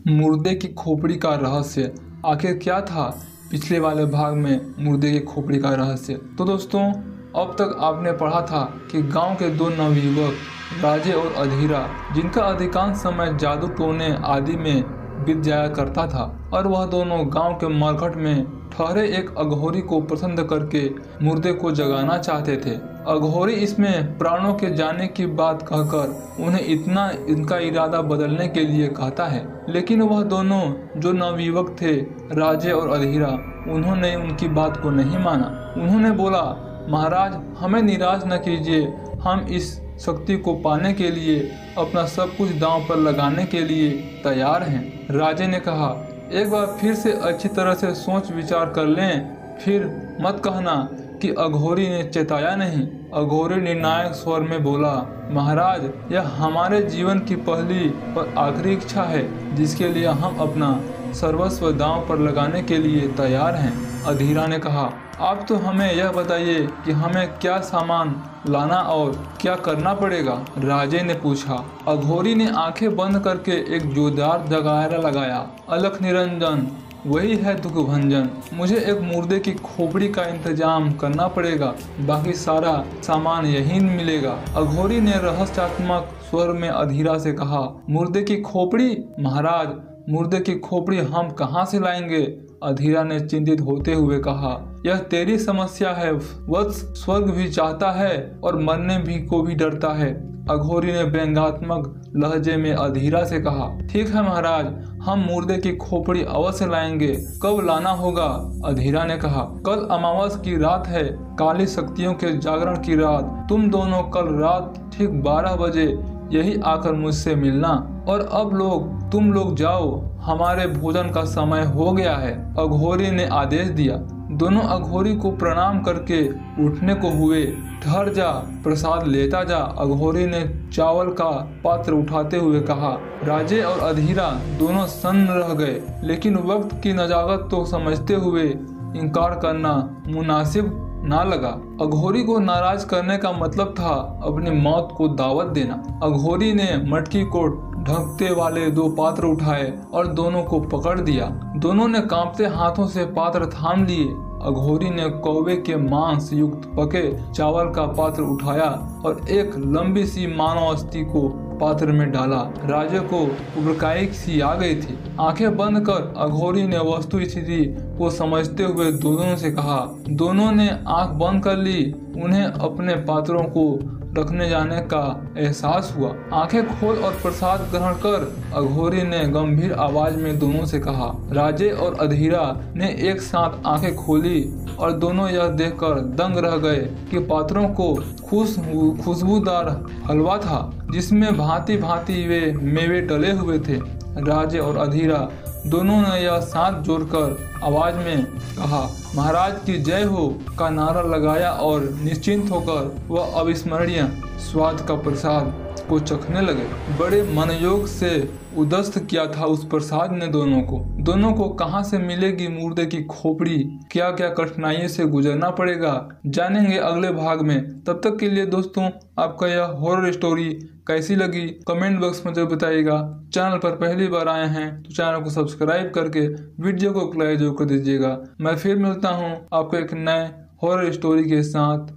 मुर्दे की खोपड़ी का रहस्य आखिर क्या था। पिछले वाले भाग में मुर्दे की खोपड़ी का रहस्य। तो दोस्तों, अब तक आपने पढ़ा था कि गांव के दो नवयुवक राजे और अधीरा, जिनका अधिकांश समय जादू टोने आदि में बीत जाया करता था, और वह दोनों गांव के मरघट में ठहरे एक अघोरी को पसंद करके मुर्दे को जगाना चाहते थे। अघोरी इसमें प्राणों के जाने की बात कहकर उन्हें इनका इरादा बदलने के लिए कहता है, लेकिन वह दोनों जो नवयुवक थे, राजे और अधीरा, उन्होंने उनकी बात को नहीं माना। उन्होंने बोला, महाराज, हमें निराश न कीजिए, हम इस शक्ति को पाने के लिए अपना सब कुछ दांव पर लगाने के लिए तैयार हैं। राजे ने कहा, एक बार फिर से अच्छी तरह से सोच विचार कर लें, फिर मत कहना कि अघोरी ने चेताया नहीं। अघोरी निर्णायक स्वर में बोला, महाराज, यह हमारे जीवन की पहली और आखिरी इच्छा है, जिसके लिए हम अपना सर्वस्व दांव पर लगाने के लिए तैयार हैं। अधीरा ने कहा, आप तो हमें यह बताइए कि हमें क्या सामान लाना और क्या करना पड़ेगा। राजे ने पूछा। अघोरी ने आंखें बंद करके एक जोरदार जगारा लगाया, अलख निरंजन, वही है दुख भंजन। मुझे एक मुर्दे की खोपड़ी का इंतजाम करना पड़ेगा, बाकी सारा सामान यहीं मिलेगा। अघोरी ने रहस्यात्मक स्वर में अधीरा से कहा, मुर्दे की खोपड़ी? महाराज, मुर्दे की खोपड़ी हम कहाँ से लाएंगे? अधीरा ने चिंतित होते हुए कहा, यह तेरी समस्या है वत्स, स्वर्ग भी चाहता है और मरने भी को भी डरता है। अघोरी ने व्यंग्यात्मक लहजे में अधीरा से कहा, ठीक है महाराज, हम मुर्दे की खोपड़ी अवश्य लाएंगे। कब लाना होगा? अधीरा ने कहा, कल अमावस की रात है, काली शक्तियों के जागरण की रात। तुम दोनों कल रात ठीक 12 बजे यही आकर मुझसे मिलना। और अब तुम लोग जाओ, हमारे भोजन का समय हो गया है। अघोरी ने आदेश दिया। दोनों अघोरी को प्रणाम करके उठने को हुए। ठहर जा, प्रसाद लेता जा। अघोरी ने चावल का पात्र उठाते हुए कहा। राजे और अधीरा दोनों सन्न रह गए, लेकिन वक्त की नजाकत तो समझते हुए इनकार करना मुनासिब ना लगा। अघोरी को नाराज करने का मतलब था अपनी मौत को दावत देना। अघोरी ने मटकी को ढकते वाले 2 पात्र उठाए और दोनों को पकड़ दिया। दोनों ने कांपते हाथों से पात्र थाम लिए। अघोरी ने कौवे के मांस युक्त पके चावल का पात्र उठाया और एक लंबी सी मानव अस्थि को पात्र में डाला। राजे को उबकाई सी आ गई थी। आंखें बंद कर अघोरी ने वस्तु स्थिति को समझते हुए दोनों से कहा। दोनों ने आंख बंद कर ली। उन्हें अपने पात्रों को रखने जाने का एहसास हुआ। आंखें खोल और प्रसाद ग्रहण कर अघोरी ने गंभीर आवाज में दोनों से कहा। राजे और अधीरा ने एक साथ आंखें खोली और दोनों यह देखकर दंग रह गए कि पात्रों को खुशबूदार हलवा था, जिसमें भांति भांति वे मेवे डले हुए थे। राजे और अधीरा दोनों ने यह साथ जोड़कर आवाज में कहा, महाराज की जय हो का नारा लगाया और निश्चिंत होकर वह अविस्मरणीय स्वाद का प्रसाद को चखने लगे। बड़े मनयोग से उदस्त किया था उस प्रसाद ने दोनों को कहां से मिलेगी मुर्दे की खोपड़ी, क्या क्या कठिनाइयों से गुजरना पड़ेगा, जानेंगे अगले भाग में। तब तक के लिए दोस्तों, आपका यह हॉरर स्टोरी कैसी लगी कमेंट बॉक्स में जरूर बताइएगा। चैनल पर पहली बार आए हैं तो चैनल को सब्सक्राइब करके वीडियो को लाइक जरूर कर दीजिएगा। मैं फिर मिलता हूँ आपको एक नए हॉरर स्टोरी के साथ।